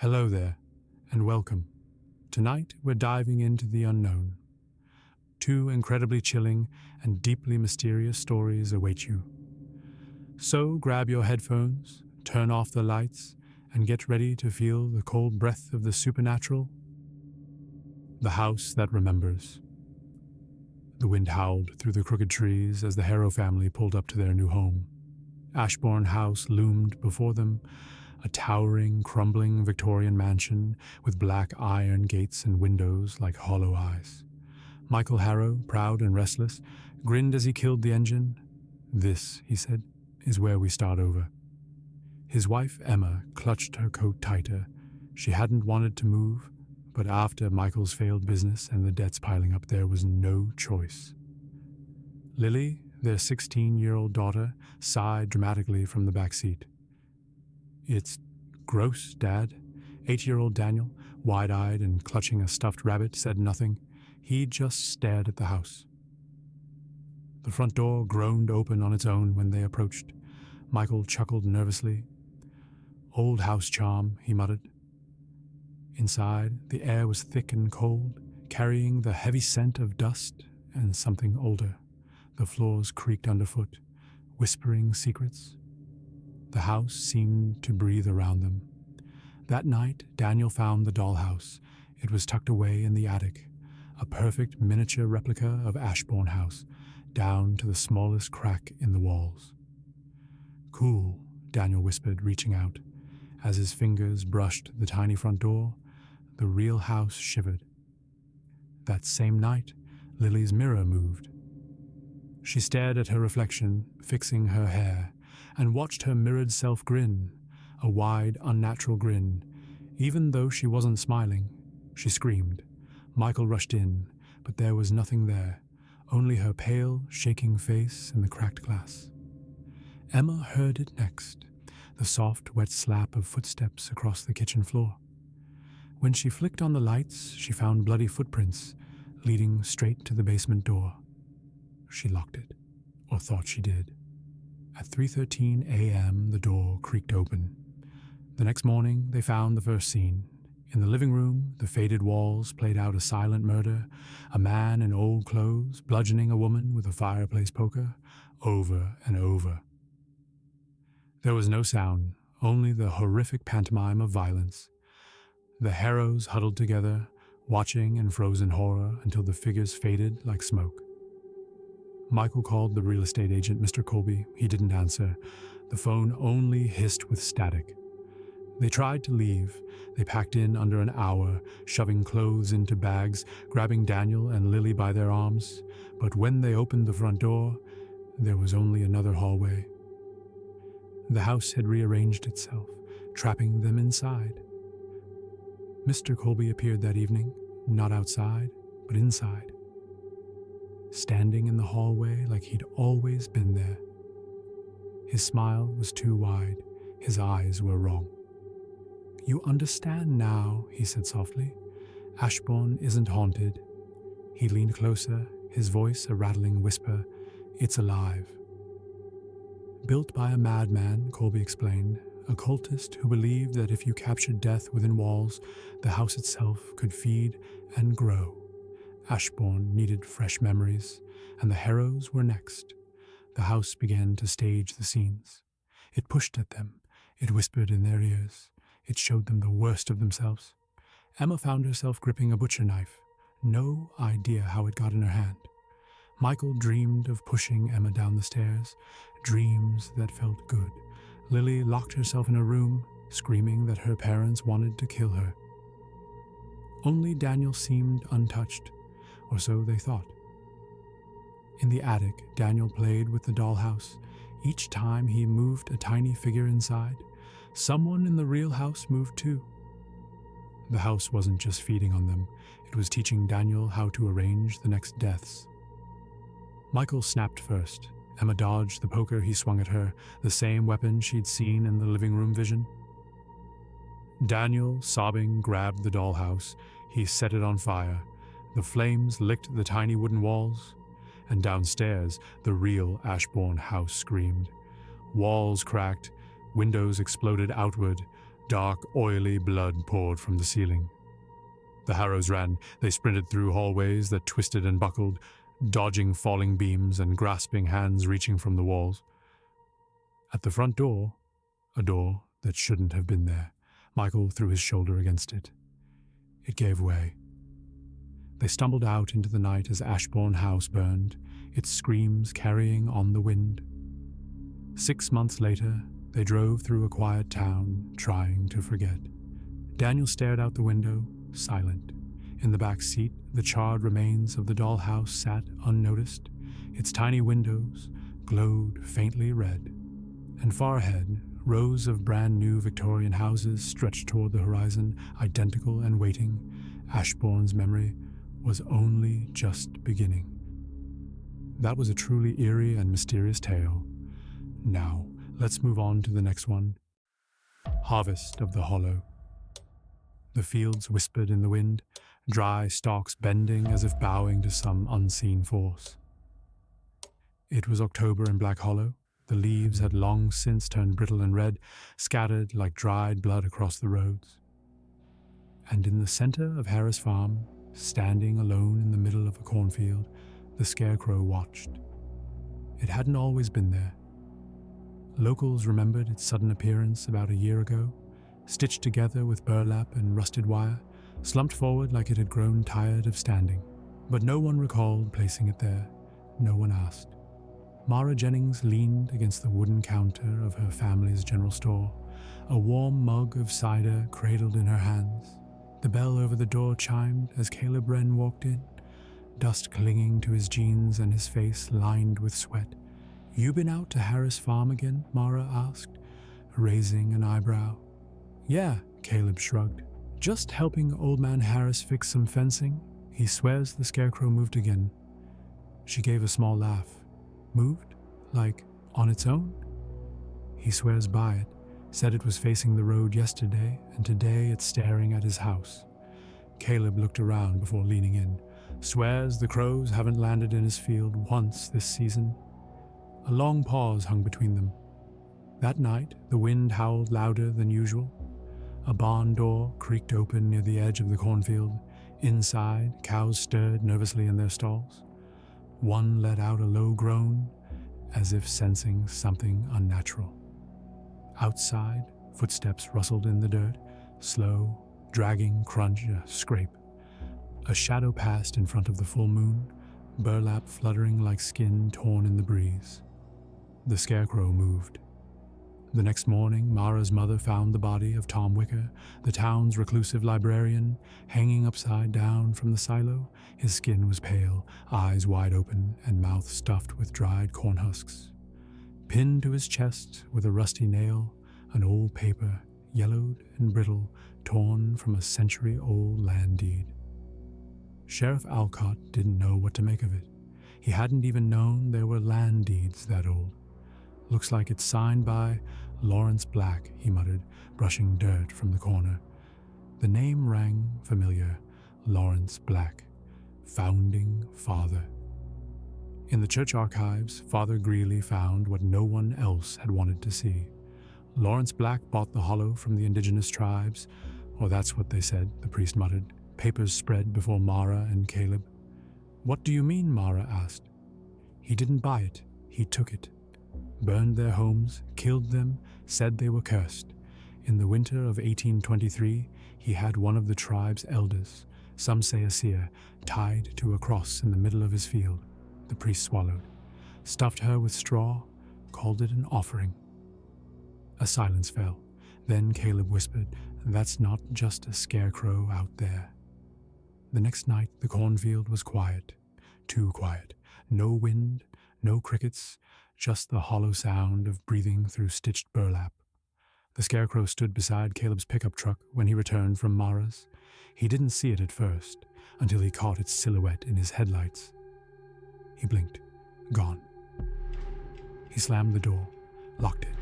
Hello there, and welcome. Tonight we're diving into the unknown. Two incredibly chilling and deeply mysterious stories await you. So grab your headphones, turn off the lights, and get ready to feel the cold breath of the supernatural. The House That Remembers. The wind howled through the crooked trees as the Harrow family pulled up to their new home. Ashbourne House loomed before them, a towering, crumbling Victorian mansion with black iron gates and windows like hollow eyes. Michael Harrow, proud and restless, grinned as he killed the engine. "This," he said, "is where we start over." His wife, Emma, clutched her coat tighter. She hadn't wanted to move, but after Michael's failed business and the debts piling up, there was no choice. Lily, their 16-year-old daughter, sighed dramatically from the back seat. "It's gross, Dad." 8-year-old Daniel, wide-eyed and clutching a stuffed rabbit, said nothing. He just stared at the house. The front door groaned open on its own when they approached. Michael chuckled nervously. "Old house charm," he muttered. Inside, the air was thick and cold, carrying the heavy scent of dust and something older. The floors creaked underfoot, whispering secrets. The house seemed to breathe around them. That night, Daniel found the dollhouse. It was tucked away in the attic, a perfect miniature replica of Ashbourne House, down to the smallest crack in the walls. "Cool," Daniel whispered, reaching out. As his fingers brushed the tiny front door, the real house shivered. That same night, Lily's mirror moved. She stared at her reflection, fixing her hair, and watched her mirrored self grin, a wide, unnatural grin. Even though she wasn't smiling, she screamed. Michael rushed in, but there was nothing there, only her pale, shaking face in the cracked glass. Emma heard it next, the soft, wet slap of footsteps across the kitchen floor. When she flicked on the lights, she found bloody footprints leading straight to the basement door. She locked it, or thought she did. At 3:13 a.m., the door creaked open. The next morning, they found the first scene. In the living room, the faded walls played out a silent murder, a man in old clothes bludgeoning a woman with a fireplace poker, over and over. There was no sound, only the horrific pantomime of violence. The Harrows huddled together, watching in frozen horror until the figures faded like smoke. Michael called the real estate agent, Mr. Colby. He didn't answer. The phone only hissed with static. They tried to leave. They packed in under an hour, shoving clothes into bags, grabbing Daniel and Lily by their arms. But when they opened the front door, there was only another hallway. The house had rearranged itself, trapping them inside. Mr. Colby appeared that evening, not outside, but inside, standing in the hallway like he'd always been there. His smile was too wide. His eyes were wrong. "You understand now," he said softly. "Ashbourne isn't haunted." He leaned closer, his voice a rattling whisper. "It's alive." "Built by a madman," Colby explained, "a cultist who believed that if you captured death within walls, the house itself could feed and grow. Ashbourne needed fresh memories, and the Harrows were next. The house began to stage the scenes. It pushed at them. It whispered in their ears. It showed them the worst of themselves. Emma found herself gripping a butcher knife. No idea how it got in her hand. Michael dreamed of pushing Emma down the stairs, dreams that felt good. Lily locked herself in a room, screaming that her parents wanted to kill her. Only Daniel seemed untouched, or so they thought. In the attic, Daniel played with the dollhouse. Each time he moved a tiny figure inside, someone in the real house moved too. The house wasn't just feeding on them, it was teaching Daniel how to arrange the next deaths. Michael snapped first. Emma dodged the poker he swung at her, the same weapon she'd seen in the living room vision. Daniel, sobbing, grabbed the dollhouse. He set it on fire. The flames licked the tiny wooden walls, and downstairs, the real Ashbourne house screamed. Walls cracked, windows exploded outward, Dark, oily blood poured from the ceiling. The harrows ran. They sprinted through hallways that twisted and buckled, dodging falling beams and grasping hands reaching from the walls. At the front door, a door that shouldn't have been there, Michael threw his shoulder against it. It gave way. They stumbled out into the night as Ashbourne House burned, its screams carrying on the wind. 6 months later, they drove through a quiet town, trying to forget. Daniel stared out the window, silent. In the back seat, the charred remains of the dollhouse sat unnoticed. Its tiny windows glowed faintly red. And far ahead, rows of brand-new Victorian houses stretched toward the horizon, identical and waiting. Ashbourne's memory was only just beginning. That was a truly eerie and mysterious tale. Now, let's move on to the next one. Harvest of the Hollow. The fields whispered in the wind, dry stalks bending as if bowing to some unseen force. It was October in Black Hollow. The leaves had long since turned brittle and red, scattered like dried blood across the roads. And in the center of Harris Farm, standing alone in the middle of a cornfield, the scarecrow watched. It hadn't always been there. Locals remembered its sudden appearance about a year ago, stitched together with burlap and rusted wire, slumped forward like it had grown tired of standing. But no one recalled placing it there. No one asked. Mara Jennings leaned against the wooden counter of her family's general store, a warm mug of cider cradled in her hands. The bell over the door chimed as Caleb Wren walked in, dust clinging to his jeans and his face lined with sweat. "You been out to Harris Farm again?" Mara asked, raising an eyebrow. "Yeah," Caleb shrugged. "Just helping Old Man Harris fix some fencing. He swears the scarecrow moved again." She gave a small laugh. "Moved? Like, on its own?" "He swears by it. Said it was facing the road yesterday, and today it's staring at his house." Caleb looked around before leaning in. "Swears the crows haven't landed in his field once this season." A long pause hung between them. That night, the wind howled louder than usual. A barn door creaked open near the edge of the cornfield. Inside, cows stirred nervously in their stalls. One let out a low groan, as if sensing something unnatural. Outside, footsteps rustled in the dirt, slow, dragging crunch, a scrape. A shadow passed in front of the full moon, burlap fluttering like skin torn in the breeze. The scarecrow moved. The next morning, Mara's mother found the body of Tom Wicker, the town's reclusive librarian, hanging upside down from the silo. His skin was pale, eyes wide open, and mouth stuffed with dried corn husks. Pinned to his chest with a rusty nail, an old paper, yellowed and brittle, torn from a century-old land deed. Sheriff Alcott didn't know what to make of it. He hadn't even known there were land deeds that old. "Looks like it's signed by Lawrence Black," he muttered, brushing dirt from the corner. The name rang familiar. Lawrence Black, founding father. In the church archives, Father Greeley found what no one else had wanted to see. Lawrence Black bought the hollow from the indigenous tribes, or that's what they said, the priest muttered. Papers spread before Mara and Caleb. "What do you mean?" Mara asked. "He didn't buy it, he took it. Burned their homes, killed them, said they were cursed. In the winter of 1823, he had one of the tribe's elders, some say a seer, tied to a cross in the middle of his field." The priest swallowed, stuffed her with straw, called it an offering. A silence fell. Then Caleb whispered, "That's not just a scarecrow out there." The next night, the cornfield was quiet. Too quiet. No wind, no crickets, just the hollow sound of breathing through stitched burlap. The scarecrow stood beside Caleb's pickup truck when he returned from Mara's. He didn't see it at first, until he caught its silhouette in his headlights. He blinked. Gone. He slammed the door, locked it,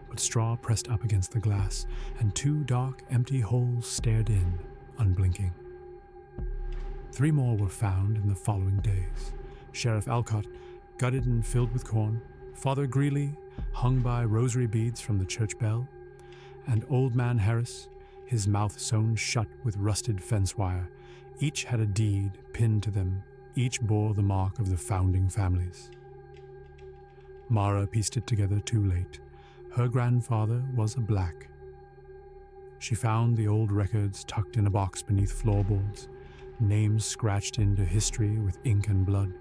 but straw pressed up against the glass, and 2 dark, empty holes stared in, unblinking. 3 more were found in the following days. Sheriff Alcott, gutted and filled with corn. Father Greeley, hung by rosary beads from the church bell. and Old Man Harris, his mouth sewn shut with rusted fence wire. Each had a deed pinned to them. Each bore the mark of the founding families. Mara pieced it together too late. Her grandfather was a black. She found the old records tucked in a box beneath floorboards, names scratched into history with ink and blood.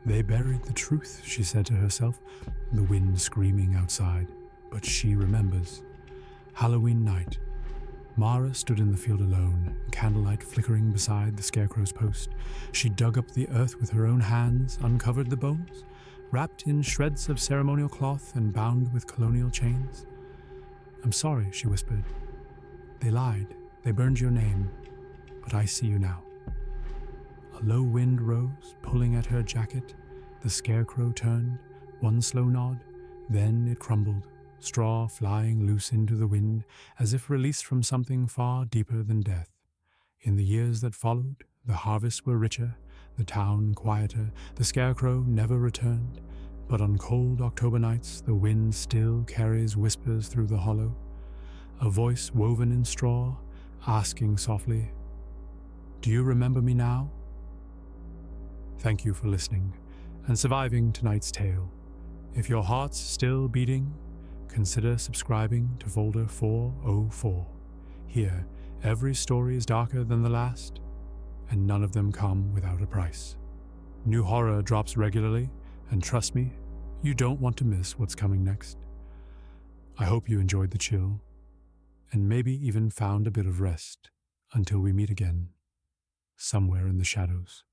They buried the truth, she said to herself, the wind screaming outside. But she remembers. Halloween night. Mara stood in the field alone, candlelight flickering beside the scarecrow's post. She dug up the earth with her own hands, uncovered the bones, wrapped in shreds of ceremonial cloth and bound with colonial chains. "I'm sorry," she whispered. "They lied. They burned your name. But I see you now." A low wind rose, pulling at her jacket. The scarecrow turned, one slow nod, then it crumbled, straw flying loose into the wind, as if released from something far deeper than death. In the years that followed, the harvests were richer, the town quieter, the scarecrow never returned. But on cold October nights, the wind still carries whispers through the hollow. A voice woven in straw, asking softly, "Do you remember me now?" Thank you for listening and surviving tonight's tale. If your heart's still beating, consider subscribing to Folder 404. Here, every story is darker than the last, and none of them come without a price. New horror drops regularly, and trust me, you don't want to miss what's coming next. I hope you enjoyed the chill, and maybe even found a bit of rest until we meet again, somewhere in the shadows.